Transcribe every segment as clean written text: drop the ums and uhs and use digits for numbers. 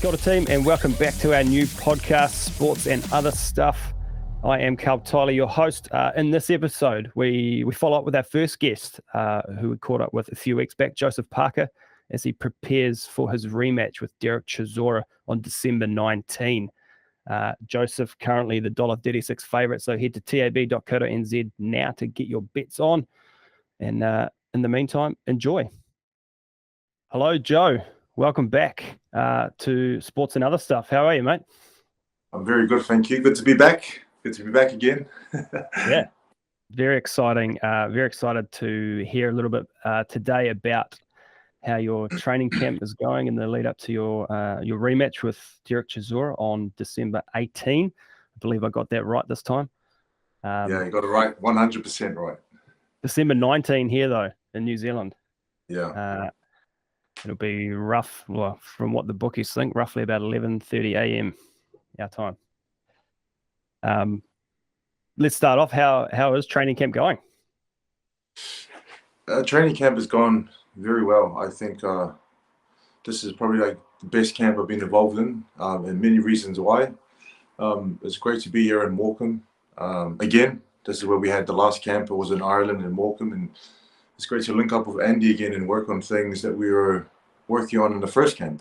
Kia ora team, and welcome back to our new podcast, Sports and Other Stuff. I am Karl, your host. In this episode, we follow up with our first guest, who we caught up with a few weeks back, Joseph Parker, as he prepares for his rematch with Derek Chizora on December 19. Joseph, currently the $1.36 favourite, so head to tab.co.nz now to get your bets on. And in the meantime, enjoy. Hello, Joe. Welcome back to Sports and Other Stuff. How are you, mate? I'm very good, thank you. Good to be back. Good to be back again. Yeah, very exciting. Very excited to hear a little bit today about how your training camp is going in the lead up to your rematch with Derek Chizora on December 18. I believe I got that right this time. Yeah, you got it right, 100% right. December 19 here, though, in New Zealand. Yeah. It'll be rough, well, from what the bookies think, roughly about 11:30 a.m. our time. Let's start off. How is training camp going? Training camp has gone very well. I think this is probably like the best camp I've been involved in, and many reasons why. It's great to be here in Morecambe. Again, this is where we had the last camp. It was in Ireland in Morecambe, and it's great to link up with Andy again and work on things that we were working on in the first camp.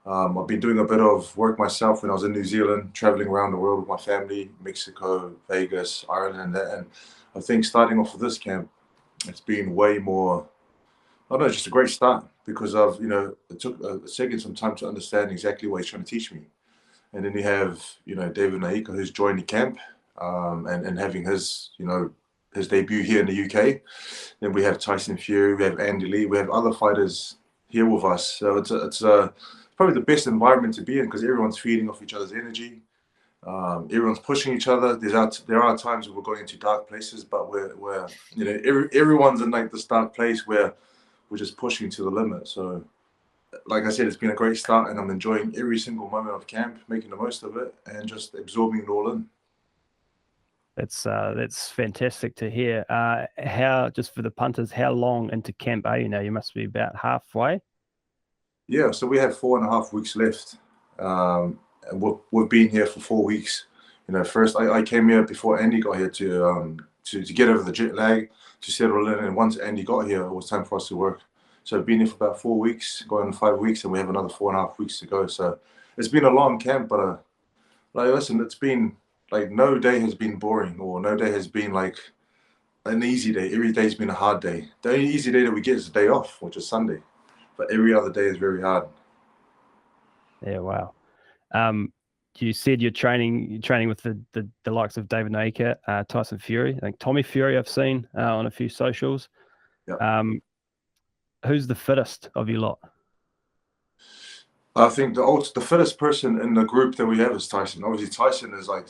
I've been doing a bit of work myself when I was in New Zealand, traveling around the world with my family, Mexico, Vegas, Ireland, and I think starting off with this camp, it's been way more, I don't know, just a great start because it took taking some time to understand exactly what he's trying to teach me. And then you have, David Naika, who's joined the camp and having his debut here in the UK. Then we have Tyson Fury, we have Andy Lee, we have other fighters here with us. So it's probably the best environment to be in because everyone's feeding off each other's energy. Everyone's pushing each other. There are times where we're going into dark places, but we're everyone's in like this dark place where we're just pushing to the limit. So, like I said, it's been a great start, and I'm enjoying every single moment of camp, making the most of it, and just absorbing it all in. That's fantastic to hear. How, just for the punters, how long into camp are you now? You must be about halfway. Yeah, so we have 4.5 weeks left, and we've been here for 4 weeks. First I came here before Andy got here to get over the jet lag, to settle in, and once Andy got here, it was time for us to work. So I've been here for about 4 weeks, going on 5 weeks, and we have another 4.5 weeks to go. So it's been a long camp, but listen, it's been like no day has been boring, or no day has been like an easy day. Every day's been a hard day. The only easy day that we get is a day off, which is Sunday. But every other day is very hard. Yeah, wow. You said you're training with the likes of David Naika, Tyson Fury. I think Tommy Fury I've seen on a few socials. Yep. Who's the fittest of you lot? I think the fittest person in the group that we have is Tyson. Obviously, Tyson is like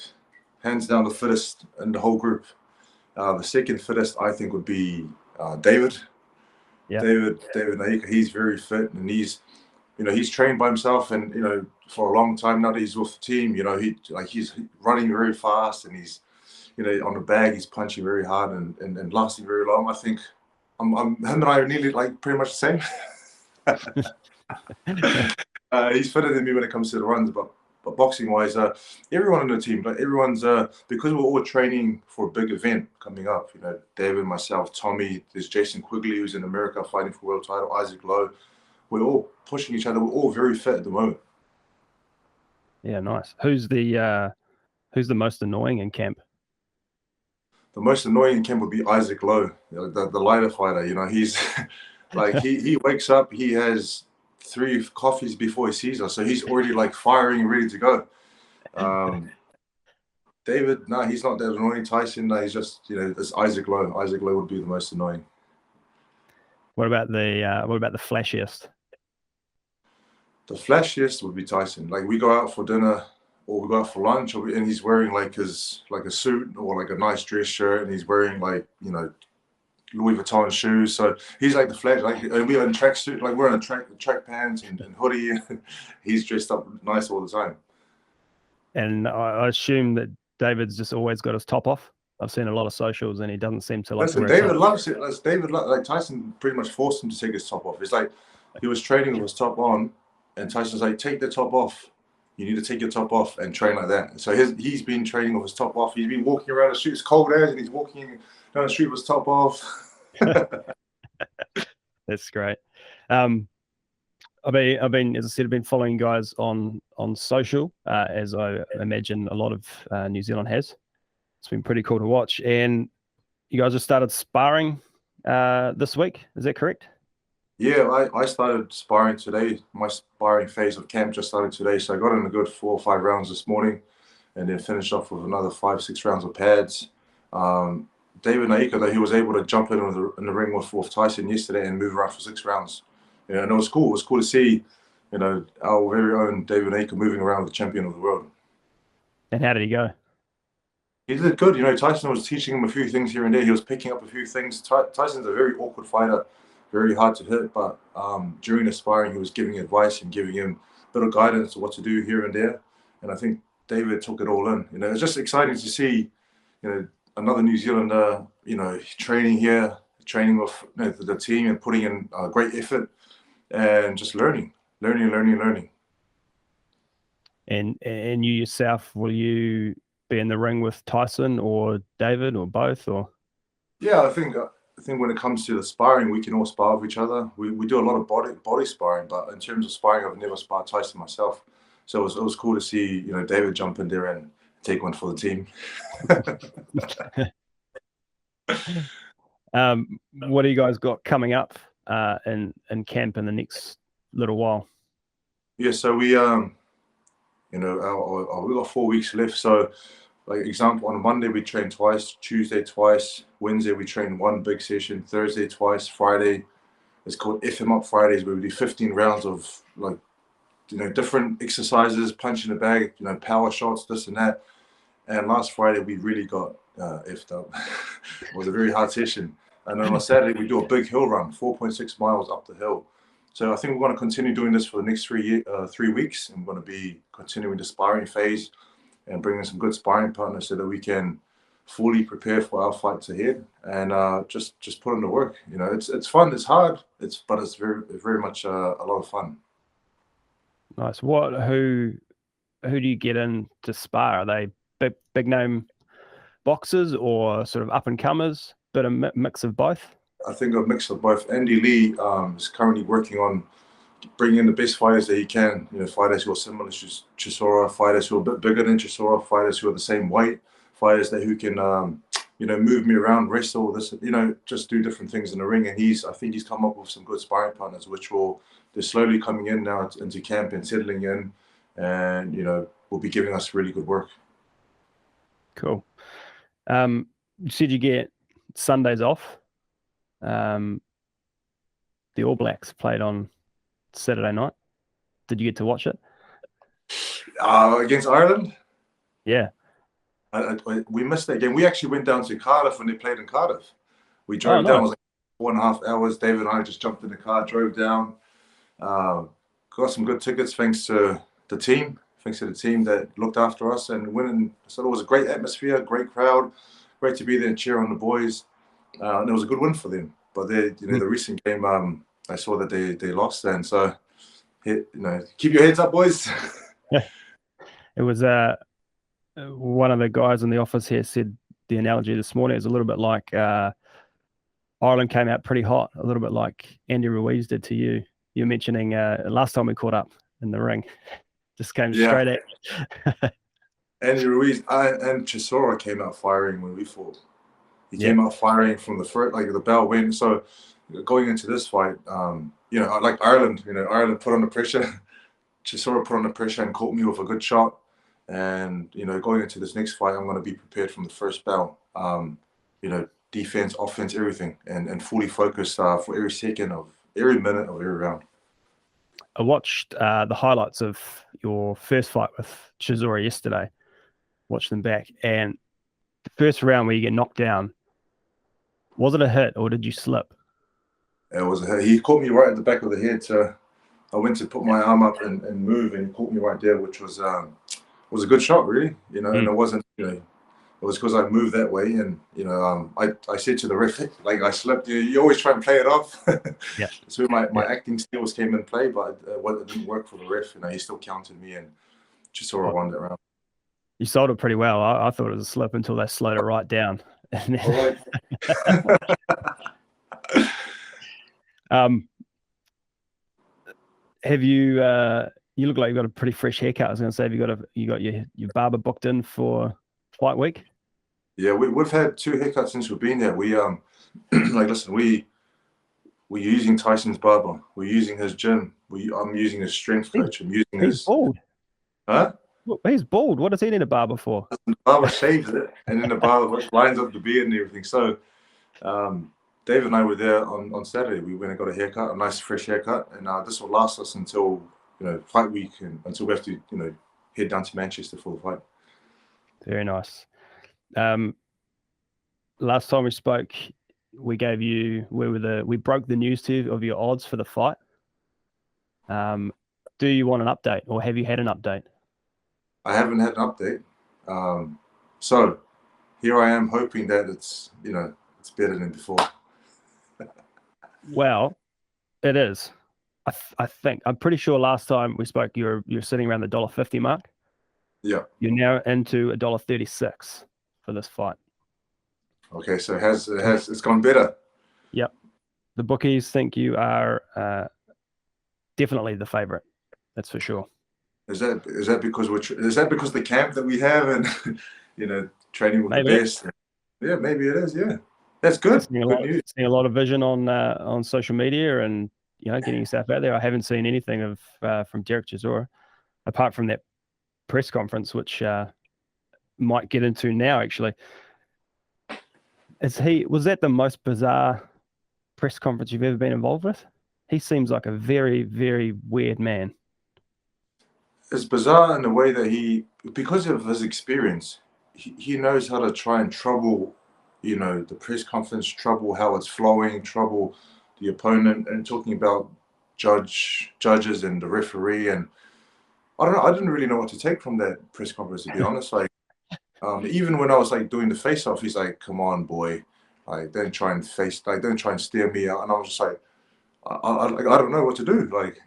hands down the fittest in the whole group. The second fittest, I think, would be David. Yeah. David Naika. He's very fit, and he's trained by himself, and for a long time now that he's with the team. He's running very fast, and he's on the bag he's punching very hard and lasting very long. I think him and I are nearly like pretty much the same. He's fitter than me when it comes to the runs, but boxing wise, everyone on the team, like everyone's because we're all training for a big event coming up. David, myself, Tommy, there's Jason Quigley who's in America fighting for world title, Isaac Lowe. We're all pushing each other. We're all very fit at the moment. Yeah, nice. Who's the most annoying in camp? The most annoying in camp would be Isaac Lowe, the lighter fighter. He's like he wakes up, he has 3 coffees before he sees us, so he's already like firing, ready to go. David, no, he's not that annoying. Tyson, no, he's just it's Isaac Lowe. Isaac Lowe would be the most annoying. What about the flashiest? The flashiest would be Tyson. Like we go out for dinner or we go out for lunch, and he's wearing like a suit or like a nice dress shirt, and he's wearing like Louis Vuitton shoes. So he's like the flash. Like, and we're in tracksuit, like we're in track pants and hoodie. He's dressed up nice all the time. And I assume that David's just always got his top off. I've seen a lot of socials, and he doesn't seem to like. Listen, David loves it. Like Tyson pretty much forced him to take his top off. It's like he was training with his top on, And Tyson's like, take the top off. You need to take your top off and train like that. So he's been training with his top off. He's been walking around the street. It's cold as, and he's walking down the street with his top off. That's great. I've been, as I said, I've been following guys on social, as I imagine a lot of New Zealand has. It's been pretty cool to watch. And you guys have started sparring this week. Is that correct? Yeah, I started sparring today. My sparring phase of camp just started today. So I got in a good 4 or 5 rounds this morning and then finished off with another 5, 6 rounds of pads. David Naika, though, he was able to jump in the ring with Tyson yesterday and move around for 6 rounds. Yeah, and it was cool. It was cool to see, our very own David Naika moving around with the champion of the world. And how did he go? He did good. Tyson was teaching him a few things here and there. He was picking up a few things. Tyson's a very awkward fighter, very hard to hit. But during the sparring, he was giving advice and giving him a bit of guidance on what to do here and there. And I think David took it all in. It's just exciting to see, another New Zealander, training here, training with the team and putting in great effort and just learning. And you yourself, will you be in the ring with Tyson or David or both? Or yeah, I think when it comes to the sparring, we can all spar with each other. We do a lot of body sparring, but in terms of sparring, I've never sparred Tyson myself. So it was cool to see David jump in there and take one for the team. What do you guys got coming up in camp in the next little while? Yeah, so we we got 4 weeks left. So, like example, on Monday we train twice, Tuesday twice, Wednesday we train 1 big session, Thursday twice, Friday it's called FM Up Fridays, where we do 15 rounds of different exercises, punch in the bag, power shots, this and that. And last Friday we really got effed up. It was a very hard session. And then on Saturday we do a big hill run, 4.6 miles up the hill. So I think we're going to continue doing this for the next 3 weeks. And we're going to be continuing the sparring phase and bringing some good sparring partners so that we can fully prepare for our fights ahead and just put in the work. It's fun, it's hard, but it's very, very much a lot of fun. Nice. Who do you get in to spar? Are they big name boxers or sort of up and comers? Bit of mix of both. I think a mix of both. Andy Lee is currently working on bringing in the best fighters that he can. Fighters who are similar to Chizora, fighters who are a bit bigger than Chizora, fighters who are the same weight, fighters who can move me around, wrestle, this, just do different things in the ring. And I think he's come up with some good sparring partners, which they're slowly coming in now into camp and settling in, and will be giving us really good work. Cool. You said you get Sundays off. The All Blacks played on Saturday night. Did you get to watch it? Against Ireland? Yeah. We missed that game. We actually went down to Cardiff when they played in Cardiff. We drove down. It was like 4.5 hours. David and I just jumped in the car, drove down. Got some good tickets thanks to the team. Thanks to the team that looked after us and winning. So it was a great atmosphere, great crowd. Great to be there and cheer on the boys. And it was a good win for them. But the recent game, I saw that they lost then. So, keep your heads up, boys. It was one of the guys in the office here said the analogy this morning is a little bit like Ireland came out pretty hot, a little bit like Andy Ruiz did to you. You're mentioning last time we caught up in the ring. Just came straight at Andy Ruiz and Chizora came out firing when we fought. He came out firing from the first, like the bell went. So going into this fight, like Ireland, Ireland put on the pressure. Chizora put on the pressure and caught me with a good shot. And, going into this next fight, I'm going to be prepared from the first bell. Defense, offense, everything, and fully focused for every second of every minute of every round. I watched the highlights of your first fight with Chizora yesterday. Watched them back, and the first round where you get knocked down, was it a hit or did you slip? It was a hit. He caught me right at the back of the head, so I went to put my arm up and move, and he caught me right there, which was a good shot, really. And it wasn't it was because I moved that way, and I said to the ref, like, I slept. You always try and play it off. Yeah. So my acting skills came in play, but it didn't work for the ref. He still counted me, and Chizora won that round. You sold it pretty well. I thought it was a slip until they slowed it right down. All right. Have you? You look like you've got a pretty fresh haircut. I was going to say, have you got your barber booked in for fight week? Yeah, we've had 2 haircuts since we've been there. We like, listen, we're using Tyson's barber. We're using his gym. I'm using his strength coach. I'm using his. He's bald. Huh? He's bald. What does he need a barber for? The barber shaves it, and then the barber lines up the beard and everything. So, Dave and I were there on Saturday. We went and got a haircut, a nice fresh haircut, and this will last us until fight week, and until we have to head down to Manchester for the fight. Very nice. Last time we spoke, we broke the news to you of your odds for the fight. Do you want an update, or have you had an update? I haven't had an update. So here I am hoping that it's better than before. Well, it is. I think I'm pretty sure last time we spoke, you're sitting around the $1.50 mark. Yeah. You're now into $1.36 for this fight. Okay, so it's gone better. Yep. The bookies think you are definitely the favorite. That's for sure. Is that because the camp that we have and training with Maybe. the best? Yeah, maybe it is. Yeah, that's good. Seeing a lot of vision on social media and getting yourself out there. I haven't seen anything from Derek Chizora apart from that press conference, which might get into now. Actually, was that the most bizarre press conference you've ever been involved with? He seems like a very, very weird man. It's bizarre in the way that because of his experience, he knows how to try and trouble, the press conference, trouble how it's flowing, trouble the opponent, and talking about judges and the referee. And I don't know, I didn't really know what to take from that press conference, to be honest. Like, even when I was doing the face off, he's like, "Come on, boy, don't try and stare me out." And I was just like, I don't know what to do. Like,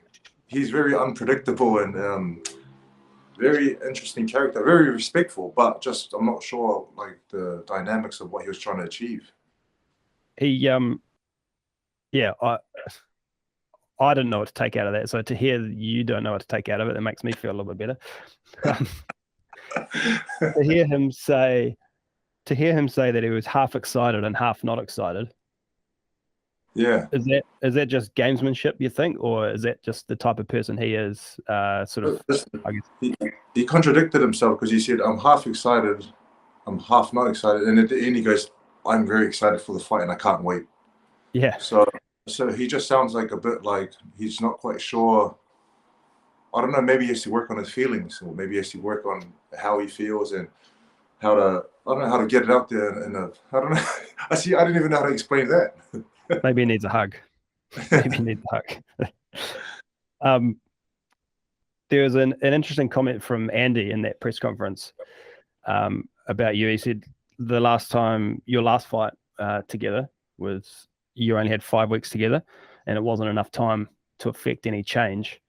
he's very unpredictable and very interesting character, very respectful, but just I'm not sure the dynamics of what he was trying to achieve. I didn't know what to take out of that. So to hear you don't know what to take out of it, that makes me feel a little bit better. To hear him say that he was half excited and half not excited. Yeah. Is that just gamesmanship, you think, or is that just the type of person he is? I guess he contradicted himself, because he said, "I'm half excited, I'm half not excited," and at the end he goes, "I'm very excited for the fight and I can't wait." Yeah. So he just sounds like a bit like he's not quite sure. I don't know. Maybe he has to work on his feelings, or maybe he has to work on how he feels and how to. I don't know how to get it out there. I don't know. I didn't even know how to explain that. Maybe he needs a hug. Maybe he needs a hug. There was an interesting comment from Andy in that press conference about you. He said your last fight together was you only had 5 weeks together, and it wasn't enough time to affect any change.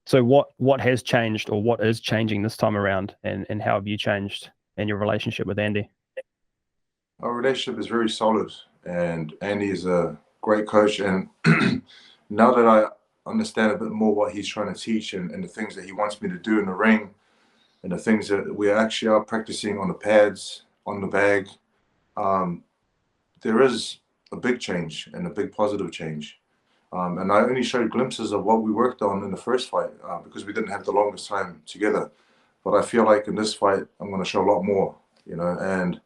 So what has changed, or what is changing this time around, and how have you changed in your relationship with Andy? Our relationship is very solid, and Andy is a great coach. And now that I understand a bit more what he's trying to teach and the things that he wants me to do in the ring, and the things that we actually are practicing on the pads, on the bag, there is a big change and a big positive change. And I only showed glimpses of what we worked on in the first fight because we didn't have the longest time together. But I feel like in this fight, I'm going to show a lot more, and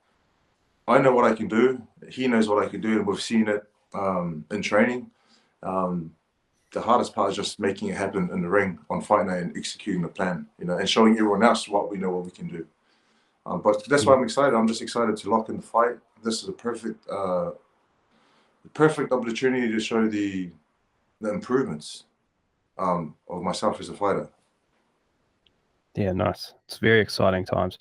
I know what I can do. He knows what I can do, and we've seen it in training. The hardest part is just making it happen in the ring on fight night and executing the plan, and showing everyone else what we know, what we can do. But that's why I'm excited. I'm just excited to lock in the fight. This is a perfect opportunity to show the improvements of myself as a fighter. Yeah, nice. It's very exciting times.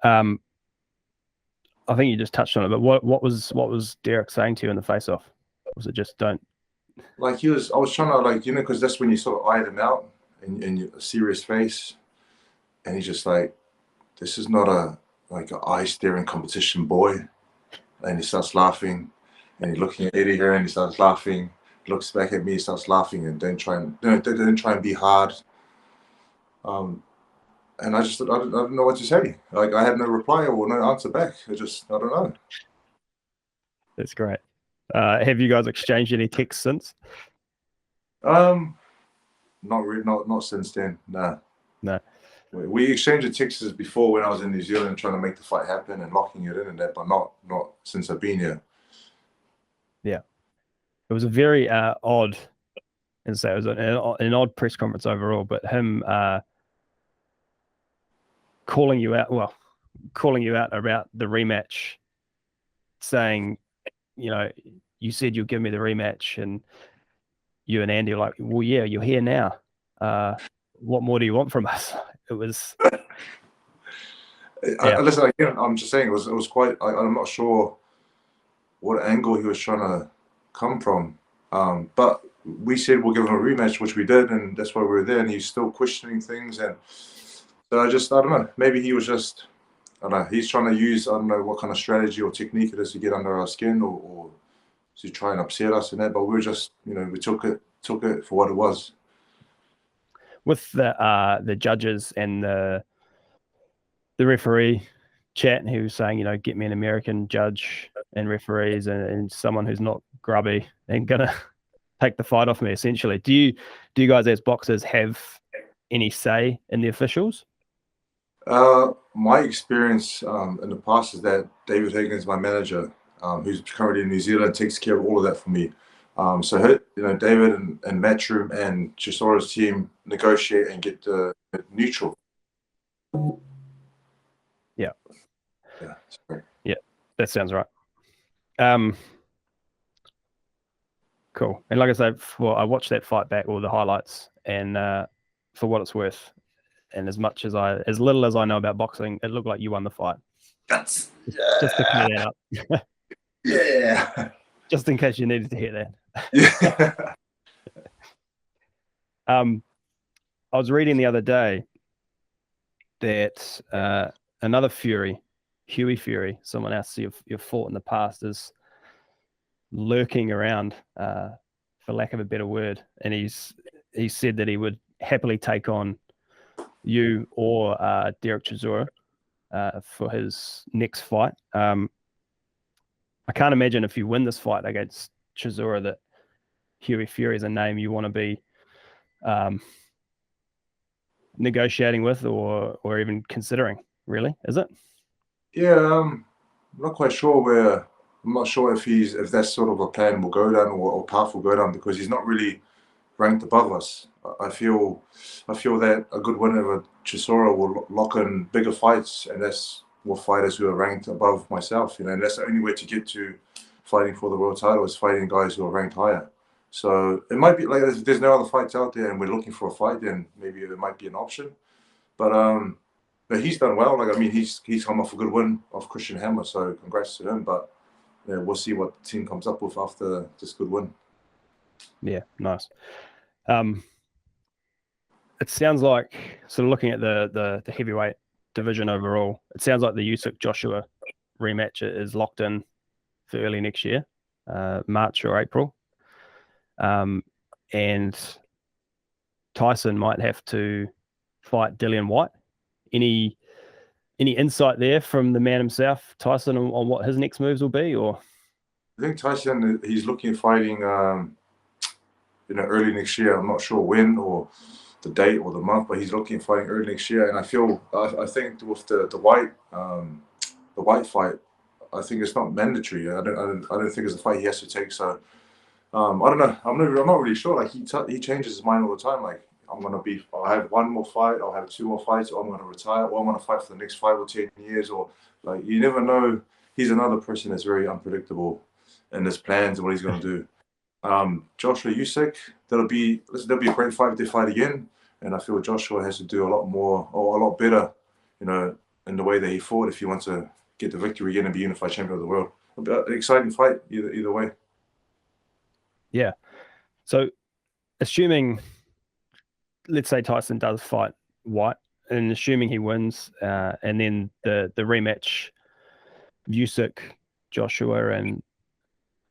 I think you just touched on it, but what was Derek saying to you in the face-off? Was it just don't? Like I was trying to like, because that's when you sort of eyed him out in your serious face, and he's just like, this is not a eye staring competition, boy. And he starts laughing, and he's looking at Eddie here, and he starts laughing. Looks back at me, he starts laughing, and then try and be hard. And I don't know what to say. Like I had no reply or no answer back. I don't know. That's great. Have you guys exchanged any texts since? Not really, not since then. Nah. No. We exchanged texts before when I was in New Zealand trying to make the fight happen and locking it in and that, but not since I've been here. Yeah. It was a very odd, and so it was an odd press conference overall, but him calling you out about the rematch, saying, you said you'll give me the rematch, and you and Andy were like, well, yeah, you're here now. What more do you want from us? It was. Listen, again, I'm just saying it was quite. I'm not sure what angle he was trying to come from, but we said we'll give him a rematch, which we did, and that's why we were there. And he's still questioning things, and so I don't know. Maybe he was just, I don't know. He's trying to use, I don't know what kind of strategy or technique it is to get under our skin or to try and upset us and that. But we were just, we took it for what it was. With the judges and the referee chat, he was saying, get me an American judge and referees and someone who's not grubby and gonna take the fight off me, essentially. Do you guys as boxers have any say in the officials? My experience in the past is that David Higgins, my manager, who's currently in New Zealand, takes care of all of that for me. So David and Matchroom and Chizora's team negotiate and get the neutral. Yeah. Yeah. Sorry. Yeah, that sounds right. Cool. And like I said, I watched that fight back, all the highlights, and for what it's worth, and as little as I know about boxing, it looked like you won the fight. Just to clear that up. Yeah. Just in case you needed to hear that. Yeah. I was reading the other day that another Fury, Huey Fury, someone else you've fought in the past, is lurking around, for lack of a better word, and he said that he would happily take on you or Derek Chizora for his next fight. I can't imagine if you win this fight against Chizora that Huey Fury is a name you want to be negotiating with or even considering, really, is it? Yeah, I'm not quite sure I'm not sure if that's sort of a plan will go down or path will go down, because he's not really ranked above us. I feel that a good win over Chizora will lock in bigger fights, and that's more fighters who are ranked above myself. And that's the only way to get to fighting for the world title, is fighting guys who are ranked higher. So it might be like if there's no other fights out there and we're looking for a fight, then maybe it might be an option. But he's done well. Like, I mean, he's come off a good win off Christian Hammer, so congrats to him. But yeah, we'll see what the team comes up with after this good win. Yeah, nice. It sounds like, sort of looking at the heavyweight division overall, it sounds like the Usyk Joshua rematch is locked in for early next year, March or April. And Tyson might have to fight Dillian White. Any insight there from the man himself, Tyson, on what his next moves will be? Or I think Tyson, he's looking at fighting early next year. I'm not sure when or the date or the month, but he's looking at fighting early next year. And I think with the White fight, I think it's not mandatory. I don't think it's a fight he has to take. So I don't know. I'm not really sure. Like he changes his mind all the time. Like, I'll have one more fight, I'll have two more fights, or I'm gonna retire, or I'm gonna fight for the next 5 or 10 years, or like, you never know. He's another person that's very unpredictable in his plans and what he's gonna do. Joshua Usyk, that'll be a great fight if they fight again. And I feel Joshua has to do a lot more or a lot better, in the way that he fought if he wants to get the victory again and be unified champion of the world. An exciting fight either way. Yeah. So assuming, let's say Tyson does fight White, and assuming he wins, and then the rematch, Usyk, Joshua, and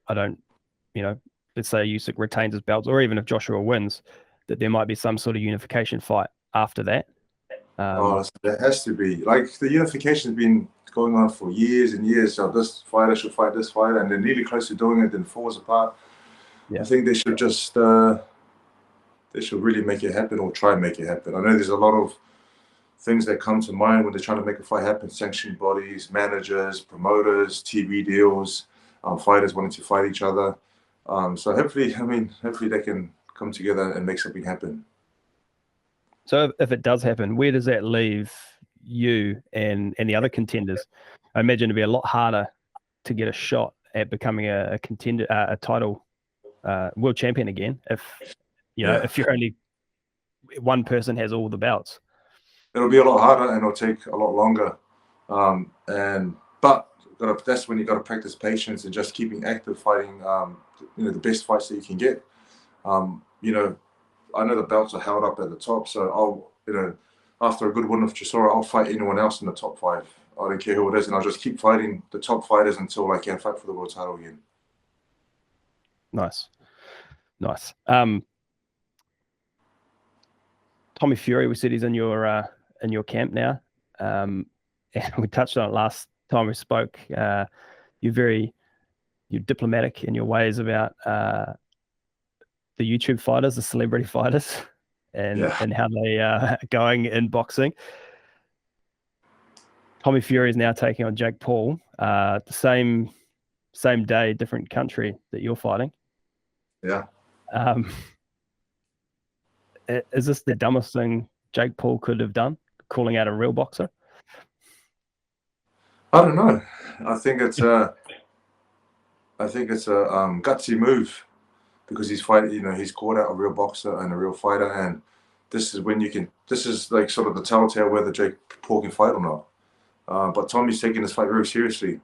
let's say Usyk retains his belts, or even if Joshua wins, that there might be some sort of unification fight after that. There has to be. Like, the unification has been going on for years and years. So this fighter should fight this fighter, and they're nearly close to doing it, then falls apart. Yeah. I think they should just they should really make it happen, or try and make it happen. I know there's a lot of things that come to mind when they're trying to make a fight happen: sanctioning bodies, managers, promoters, TV deals, fighters wanting to fight each other. So hopefully they can come together and make something happen. So if it does happen, where does that leave you and the other contenders? I imagine it'd be a lot harder to get a shot at becoming a contender, a title world champion again, if if you're only one person has all the belts. It'll be a lot harder, and it'll take a lot longer. But that's when you got to practice patience and just keeping active, fighting the best fights that you can get. I know the belts are held up at the top, so after a good win of Chizora, I'll fight anyone else in the top 5. I don't care who it is, and I'll just keep fighting the top fighters until I can fight for the world title again. Nice. Tommy Fury, we said he's in your camp now, and we touched on it last time we spoke. You're diplomatic in your ways about the YouTube fighters, the celebrity fighters, and how they are going in boxing. Tommy Fury is now taking on Jake Paul, the same day, different country that you're fighting. Yeah. Is this the dumbest thing Jake Paul could have done, calling out a real boxer? I don't know. I think it's a gutsy move, because he's fighting. He's called out a real boxer and a real fighter, and this is when this is like sort of the telltale whether Jake Paul can fight or not. But Tommy's taking this fight very seriously,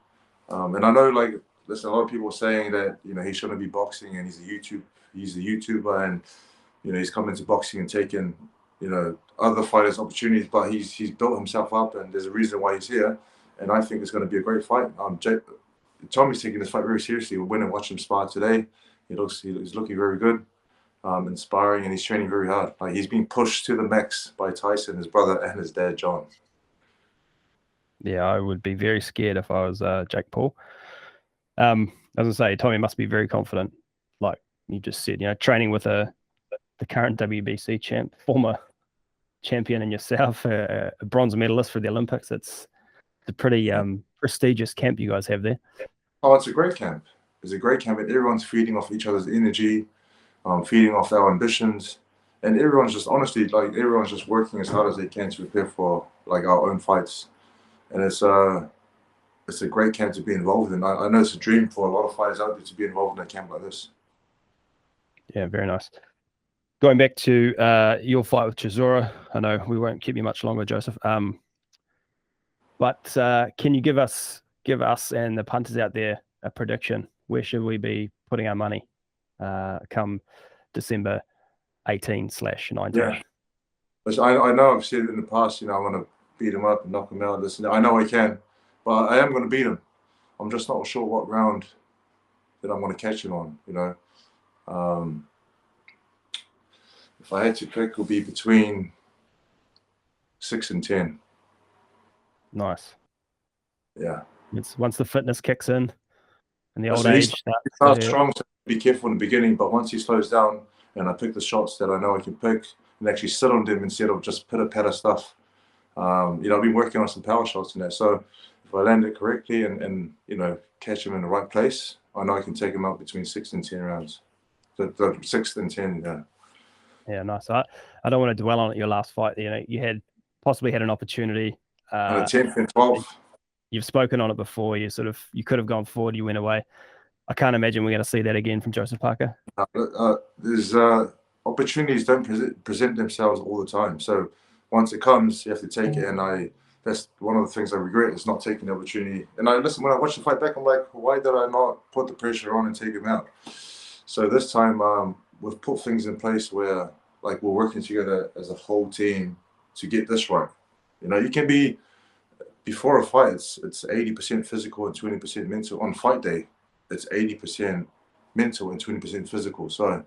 and I know there's a lot of people saying that he shouldn't be boxing, and he's a YouTuber, and he's come into boxing and taken other fighters' opportunities, but he's built himself up, and there's a reason why he's here, and I think it's going to be a great fight. Tommy's taking this fight very seriously. We went and watched him spar today. He's looking very good, inspiring, and he's training very hard. Like, he's being pushed to the max by Tyson, his brother, and his dad, John. Yeah, I would be very scared if I was Jake Paul. As I say, Tommy must be very confident. Like you just said, training with the current WBC champ, former champion, and yourself, a bronze medalist for the Olympics. It's a pretty prestigious camp you guys have there. Oh, it's a great camp. It's a great camp, and everyone's feeding off each other's energy, feeding off our ambitions, and everyone's just everyone's just working as hard as they can to prepare for our own fights. And it's a great camp to be involved in. I know it's a dream for a lot of fighters out there to be involved in a camp like this. Yeah, very nice. Going back to your fight with Chizora, I know we won't keep you much longer, Joseph. But can you give us and the punters out there a prediction? Where should we be putting our money come December 18/19? Yeah. I know I've said it in the past, I want to beat him up and knock him out. Listen, I know I can, but I am going to beat him. I'm just not sure what round that I'm going to catch him on, If I had to pick, it would be between 6 and 10. Nice. Yeah. It's once the fitness kicks in and the old age starts strong, so be careful in the beginning, but once he slows down and I pick the shots that I know I can pick and actually sit on them instead of just pitter-patter stuff. I've been working on some power shots and that, so if I land it correctly and catch him in the right place, I know I can take him up between 6 and 10 rounds. The 6 and 10, yeah. Yeah, nice. I don't want to dwell on it. Your last fight, you had possibly had an opportunity. On the 10th and 12th. You've spoken on it before. You could have gone forward. You went away. I can't imagine we're going to see that again from Joseph Parker. There's opportunities don't present themselves all the time. So once it comes, you have to take it. And I that's one of the things I regret is not taking the opportunity. And when I watch the fight back, I'm like, why did I not put the pressure on and take him out? So this time, we've put things in place where like we're working together as a whole team to get this right. You can be before a fight, it's 80% physical and 20% mental. On fight day, it's 80% mental and 20% physical. So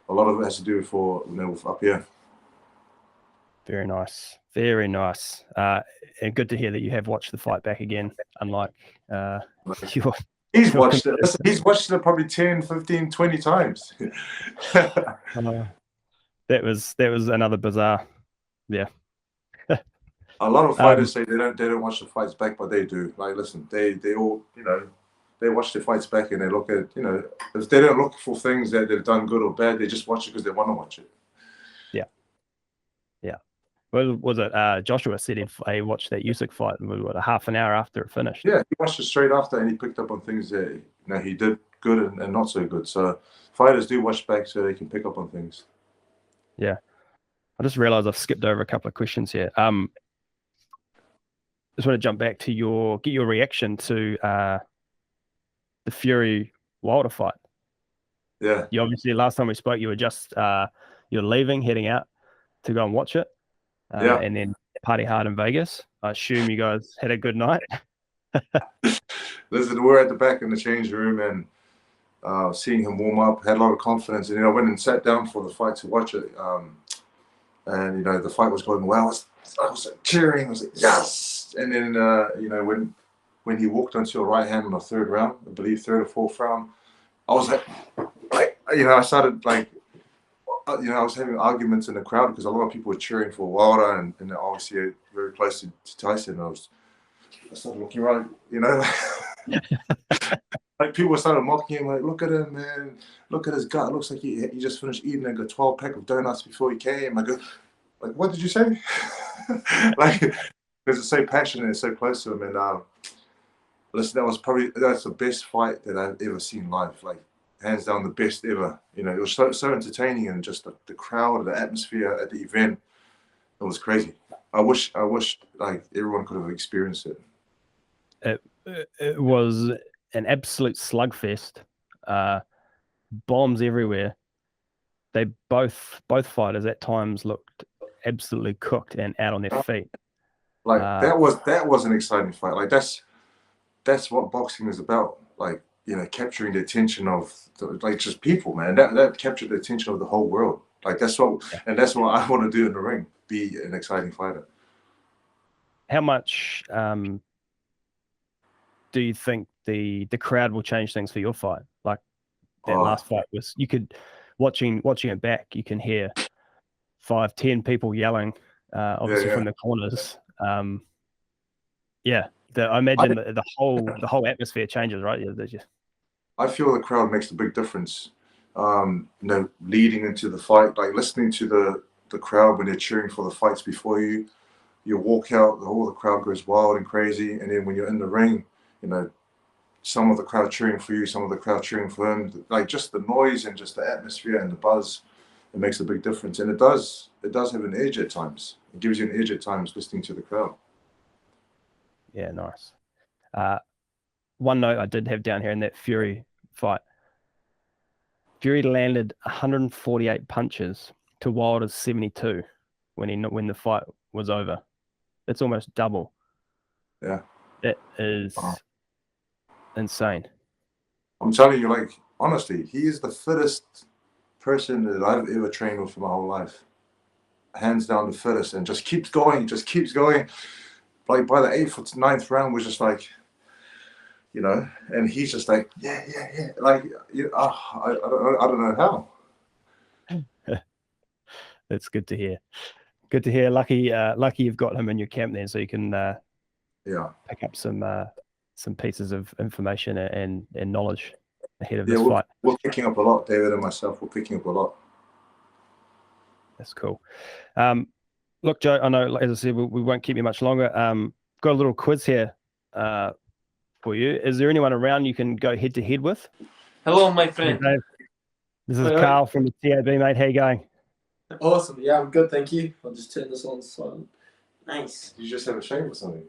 a lot of it has to do with up here. Very nice. Very nice. And good to hear that you have watched the fight back again, unlike He's watched it. Listen, he's watched it probably 10, 15, 20 times. That was another bizarre. Yeah. A lot of fighters say they don't watch the fights back, but they do. Like, listen, they all, they watch the fights back and they look at, if they don't look for things that they've done good or bad, they just watch it because they want to watch it. Yeah. Yeah. Well, was it Joshua said he watched that Usyk fight a half an hour after it finished? Yeah, he watched it straight after and he picked up on things that he did good and not so good. So fighters do watch back so they can pick up on things. Yeah. I just realized I've skipped over a couple of questions here. Just want to jump back to get your reaction to the Fury Wilder fight. Yeah. You obviously, last time we spoke, you were just you're leaving, heading out to go and watch it, and then party hard in Vegas. I assume you guys had a good night. Listen, we're at the back in the change room and seeing him warm up, had a lot of confidence, and I went and sat down for the fight to watch it. And the fight was going well. I was like cheering. I was like, yes. And then when he walked onto a right hand in the third round, I believe third or fourth round, I was like I started I was having arguments in the crowd because a lot of people were cheering for Wilder and obviously very close to Tyson. I started looking around, like people started mocking him, like, look at him, man, look at his gut. It looks like he just finished eating like a 12-pack of donuts before he came. I go, like, what did you say? Like, because it's so passionate and so close to him. And listen, that's the best fight that I've ever seen live. Like, hands down, the best ever. It was so entertaining, and just the crowd, the atmosphere at the event, it was crazy. I wish like everyone could have experienced it. It was an absolute slugfest. Bombs everywhere. They both fighters at times looked absolutely cooked and out on their feet. Like that was an exciting fight. Like that's what boxing is about. Like, capturing the attention of just people, man. That captured the attention of the whole world. Like that's what I want to do in the ring. Be an exciting fighter. How much do you think the crowd will change things for your fight? Like that last fight was, you could watching it back, you can hear 5-10 people yelling, obviously from the corners. I imagine the whole atmosphere changes, right? I feel the crowd makes a big difference. Leading into the fight, like listening to the crowd when they're cheering for the fights before you walk out, all the crowd goes wild and crazy, and then when you're in the ring, some of the crowd cheering for you, some of the crowd cheering for him, like just the noise and just the atmosphere and the buzz, it makes a big difference. And it does have an edge at times. It gives you an edge at times listening to the crowd. Yeah, nice. One note I did have down here in that Fury fight, Fury landed 148 punches to Wilder's 72 when the fight was over. It's almost double. Yeah. That is insane. I'm telling you, like, honestly, he is the fittest person that I've ever trained with for my whole life. Hands down the fittest, and just keeps going. Like by the 8th or 9th round, we're just like, and he's just like, yeah. Like, I don't know how. That's good to hear. Good to hear. Lucky you've got him in your camp then, so you can pick up some pieces of information and knowledge ahead of this fight. We're picking up a lot, David and myself. We're picking up a lot. That's cool. Look, Joe, I know, as I said, we won't keep you much longer. Got a little quiz here for you. Is there anyone around you can go head to head with? Hello, my friend. Hey, this is Karl from the TAB, mate. How you going? Awesome. Yeah, I'm good, thank you. I'll just turn this on silent. Nice. You just have a shave or something?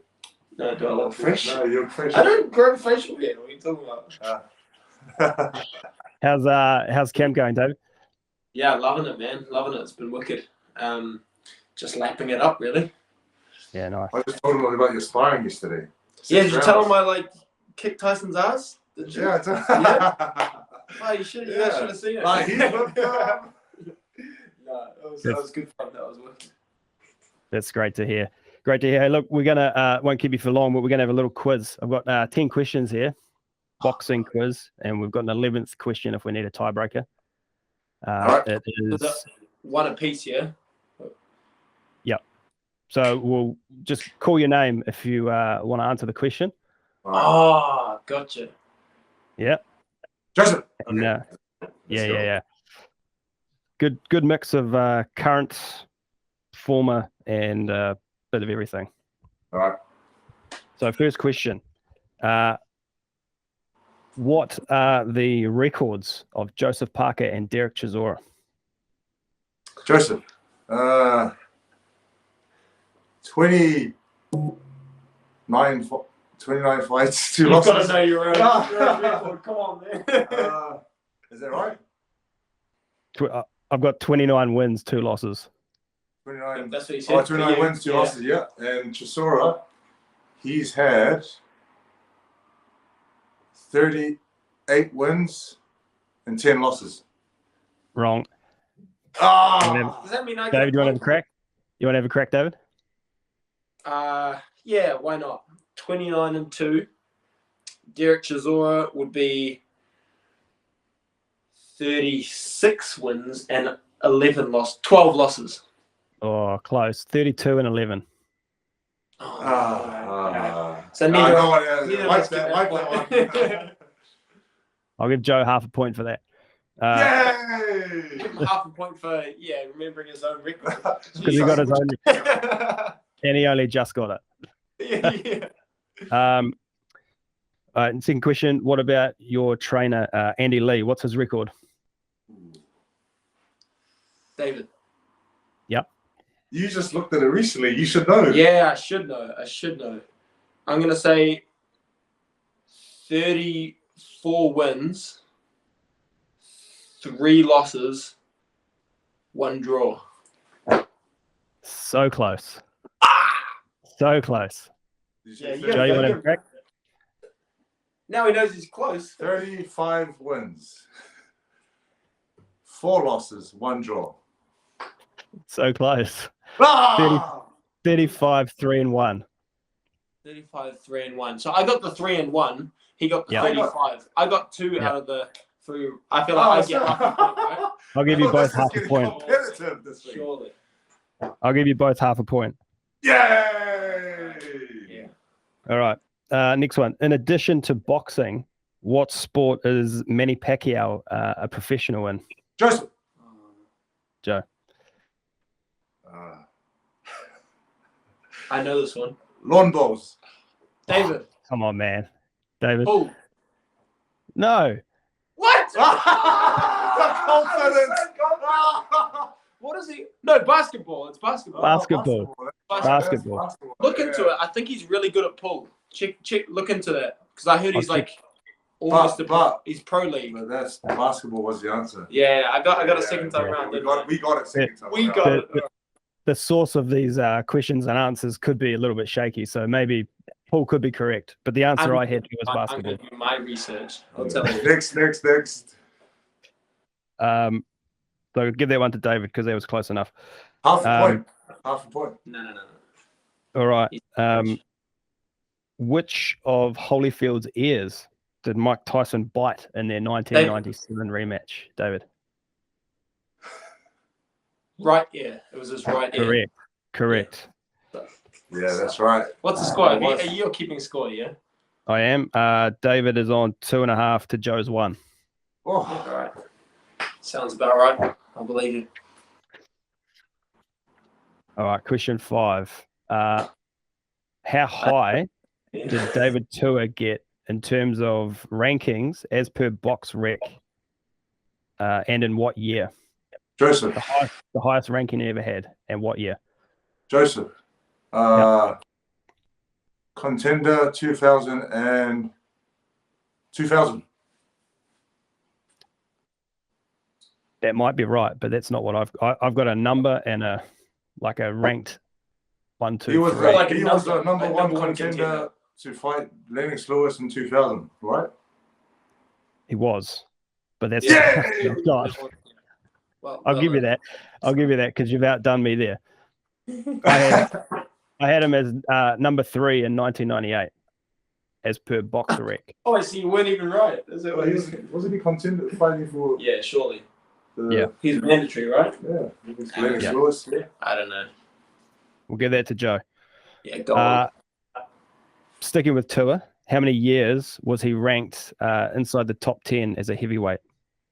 No, do I look fresh? No, you look fresh. I don't grow facial hair. What are you talking about? How's camp going, David? Yeah, loving it, man. Loving it. It's been wicked. Just lapping it up, really. Yeah, nice. I just told him about your sparring yesterday. Yeah, did you tell him I kicked Tyson's ass? Did you? Yeah. Yeah. Oh, you should. You guys should have seen it. Like, he looked up. No, that was good fun. That was wicked. That's great to hear. Great to hear. Hey, look, we're gonna won't keep you for long, but we're gonna have a little quiz. I've got 10 questions here, boxing quiz, and we've got an 11th question if we need a tiebreaker. Right. It is one apiece, yeah. Yep. So we'll just call your name if you want to answer the question. Oh, gotcha. Yeah. Joseph. And, Okay. yeah. Good mix of current, former, and bit of everything. All right. So first question. What are the records of Joseph Parker and Derek Chizora? Joseph. 29 fights, 2 losses. You've got to know your own record. Come on, man. Is that right? I've got 29 wins, 2 losses. 29. That's what he said. 29 wins, 2 losses, yeah. And Chizora, he's had 38 wins and 10 losses. Wrong. Does that mean I get David, you want to have a crack? You want to have a crack, David? Yeah, why not? 29 and 2. Derek Chizora would be 36 wins and 12 losses. Oh, close. 32 and 11. So neither neither of us that get that one. I'll give Joe half a point for that. Yay! Give him half a point for remembering his own record. Because he got his own, and he only just got it. yeah. And second question, what about your trainer, Andy Lee? What's his record? David. Yep. You just looked at it recently. You should know. Yeah, I should know. I'm going to say 34 wins, 3 losses, 1 draw. So close. So close. Yeah, Joe, you want to have a crack? Now he knows he's close. 35 wins, 4 losses, 1 draw. So close. 35, 3 and 1. 35, 3 and 1. So I got the 3 and 1. He got the Yep. 35. I got 2 out of the 3. I feel Oh, like I get half a point, right? I'll give you both This is half a getting point. competitive this week. Surely. I'll give you both half a point. Yay! Yeah. All right. Next one. In addition to boxing, what sport is Manny Pacquiao a professional in? Joseph. Joe. I know this one. Lawn bowls. David. Come on, man. David. Pool. No. What? The confidence. What is he? No, basketball. It's basketball. Basketball. Basketball. Basketball. Look into it. I think he's really good at pool. Check. Look into that because I heard he's Okay. like almost But- he's pro league. No, that's basketball was the answer. Yeah, I got a second time round. We didn't got it second time. We round. got it. The source of these questions and answers could be a little bit shaky, so maybe Paul could be correct, but the answer I had was I'm basketball. going to do my research. I'll tell you. Next. So give that one to David because that was close enough. Half a point. Half a point. No. All right. Which of Holyfield's ears did Mike Tyson bite in their 1997 rematch, David? Right ear. It was his right ear. Correct. Yeah, that's right. What's the score? Was- You're keeping score, yeah? I am. David is on 2.5 to Joe's 1. Oh, All right. Sounds about right. I believe you. All right. Question 5. How high did David Tua get in terms of rankings as per Box Rec? And in what year? Joseph. The highest ranking he ever had, and what year? Joseph. Contender 2000. That might be right, but that's not what I've got a number and a ranked 1, 2, He was 3. he was the number one contender to fight Lennox Lewis in 2000, right? He was, but that's Yeah! not. Well, I'll give you that. I'll give you that because you've outdone me there. I had him as number 3 in 1998, as per Boxer Rec. Oh, I see. You weren't even right. Is it? Wasn't he contender fighting for? Yeah, surely. Yeah. He's mandatory, right? Yeah. Lennox Lewis. Yeah. I don't know. We'll give that to Joe. Yeah, go on. Sticking with Tua, how many years was he ranked inside the top 10 as a heavyweight?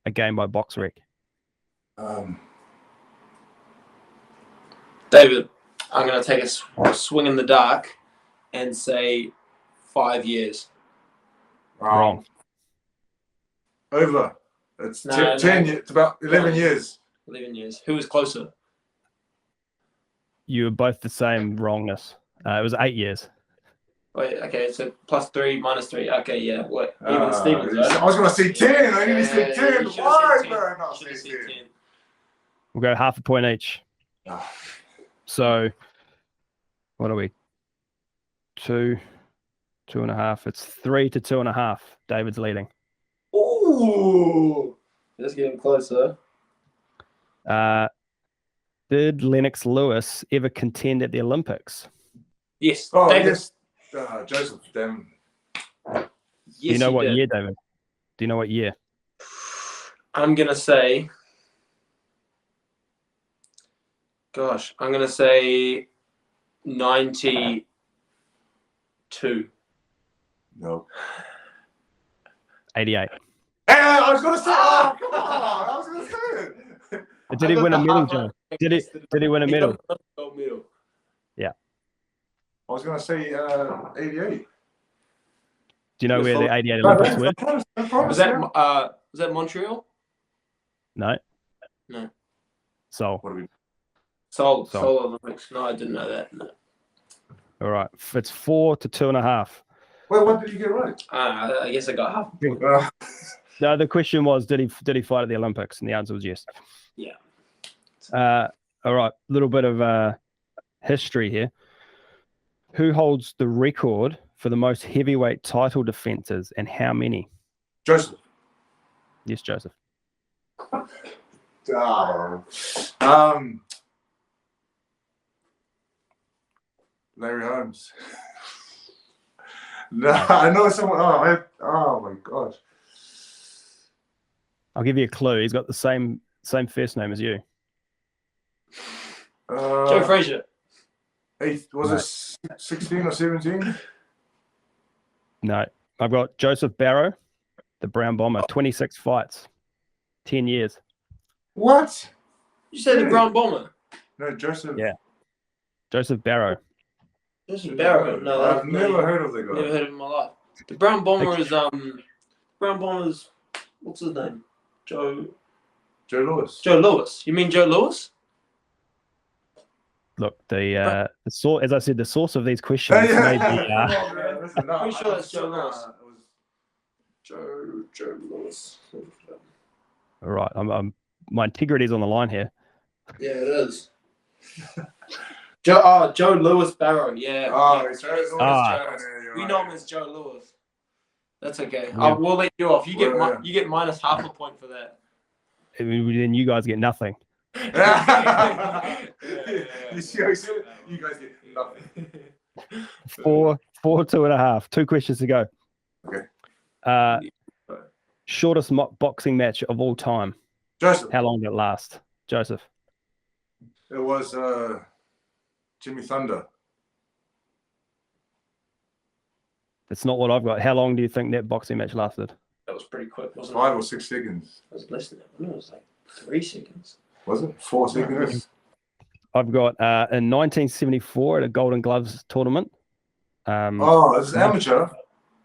Again by Boxer Rec. David, I'm going to take a swing in the dark and say 5 years. Wrong. Over. It's No, 10 no. years. It's about 11 years. 11 years. Who was closer? You were both the same wrongness. It was 8 years. Wait, okay, so +3, -3. Okay, yeah. What? Even Stevens, right? I was going to say 10. I didn't say 10. you should've Why said did I 10. not Should've say said 10? 10. We'll go half a point each. Ah. So, what are we? 2, 2.5. It's 3 to 2.5. David's leading. Ooh! Just getting closer. Did Lennox Lewis ever contend at the Olympics? Yes. Oh, David. yes. Joseph, damn. Yes, Do you know what did. year, David? Do you know what year? I'm going to say... Gosh, I'm going to say 92. No. 88. I was going to say, oh, come on. I was going to say it. Did he win a medal, Joe? Did he win a medal? Gold medal. Yeah. I was going to say 88. Do you know where the 88 No, Olympics were? I promise, Was that Montreal? No. No. Seoul. What are we? Seoul Seoul. Olympics. No, I didn't know that. No. All right. It's 4 to 2.5. Wait, what did you get right? I guess I got half a point. No, the question was, did he fight at the Olympics? And the answer was yes. Yeah. All right. A little bit of history here. Who holds the record for the most heavyweight title defenses and how many? Joseph. Yes, Joseph. Oh. Larry Holmes. No, I know someone. Oh my gosh. I'll give you a clue. He's got the same first name as you. Joe Frazier. Was it 16 or 17? No. I've got Joseph Barrow, the Brown Bomber, 26 fights, 10 years. What? You said the Brown Bomber. No, Joseph. Yeah. Joseph Barrow. Joseph Barrow. No, I've never heard of the guy. Never heard of him in my life. The Brown Bomber is Brown Bomber's what's his name? Joe Lewis. Joe Lewis. You mean Joe Lewis? Look, the source, as I said, the source of these questions may be. Pretty sure that's Joe Lewis. Joe Lewis. All right, my integrity's on the line here. Yeah, it is. Joe Lewis Barrow. Yeah. We know him as Joe Lewis. That's okay. Yeah. We'll let you off. You get minus half a point for that. I mean, then you guys get nothing. You guys get nothing. 4, 2.5. 2 questions to go. Okay. Shortest boxing match of all time. Joseph. How long did it last? Joseph. It was Jimmy Thunder. That's not what I've got. How long do you think that boxing match lasted? That was pretty quick, wasn't it? 5 or 6 seconds. It was less than that. It was like 3 seconds. Was it 4 seconds? I've got in 1974 at a Golden Gloves tournament. It's amateur.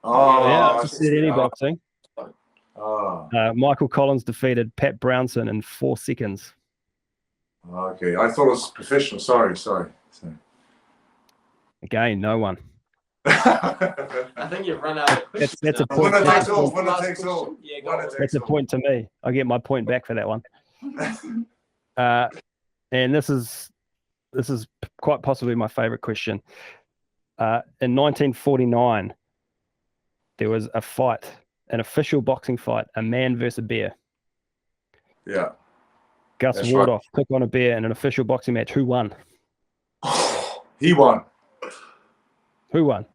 Yeah, just did any boxing. Oh. Michael Collins defeated Pat Brownson in 4 seconds. Okay, I thought it was professional. Sorry. Again, no one. I think you've run out of questions. That's a now. point. Winner takes Last all. question. Winner takes all. Yeah, go Winner on. takes That's a all. point to me. I get my point back for that one. And this is quite possibly my favorite question. In 1949, there was a fight, an official boxing fight, a man versus a bear. Yeah. Gus That's Wardoff took on a bear in an official boxing match. Who won? He won. Who won?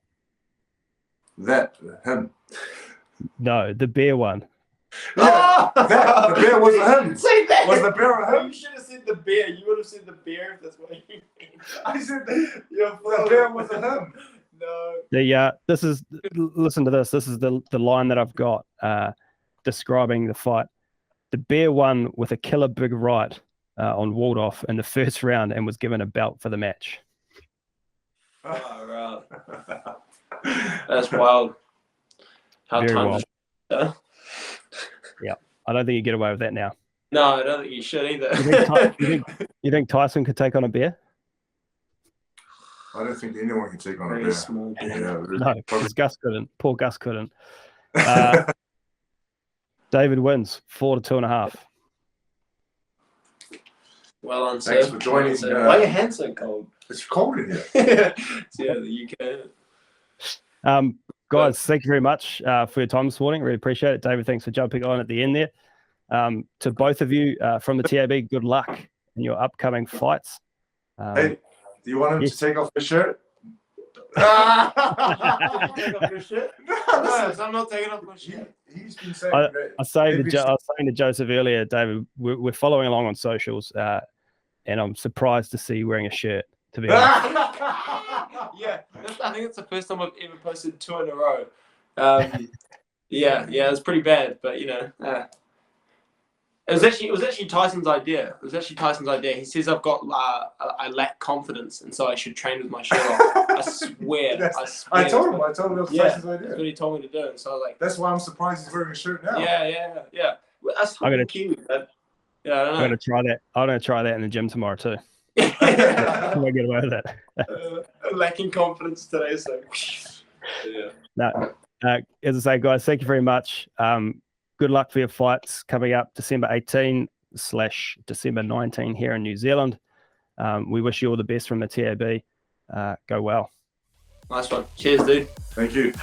Him. No, the bear won. Yeah, the bear was him. Say that. Was the bear him? You should have said the bear. You would have said the bear if that's what you mean. I said the bear was him. No. Listen to this. This is the line that I've got describing the fight. The bear won with a killer big right on Waldorf in the first round and was given a belt for the match. Oh, right. That's wild. How Very times. wild. Yeah, I don't think you get away with that now. No, I don't think you should either. You think Tyson could take on a bear? I don't think anyone can take on a Very bear. small bear. Yeah, No, because Gus couldn't. Poor Gus couldn't. David wins 4-2.5. Well on, Thanks sir. for joining. Why are your hands so cold? It's cold in here. Yeah, the UK. Guys, thank you very much for your time this morning. Really appreciate it. David, thanks for jumping on at the end there. To both of you from the TAB, good luck in your upcoming fights. Hey, do you want him to take off his shirt? Take off your shirt? No, I'm not taking off my shirt. He's been saying I that. was saying to Joseph earlier, David, we're following along on socials, and I'm surprised to see you wearing a shirt, to be honest. Yeah, I think it's the first time I've ever posted 2 in a row. Yeah, it's pretty bad, but you know, it was actually Tyson's idea. He says I've got I lack confidence, and so I should train with my shirt off. I swear. I told him it was Tyson's idea. That's what he told me to do, and so I was like, That's why I'm surprised he's wearing a shirt now. yeah. Well, that's cute. But, yeah, I don't know. I'm going to try that. I'm going to try that in the gym tomorrow too. I might get away with that. Lacking confidence today, so yeah. No, as I say, guys, thank you very much. Good luck for your fights coming up December 18/December 19 here in New Zealand. We wish you all the best from the TAB. Go well. Nice one. Cheers, dude. Thank you.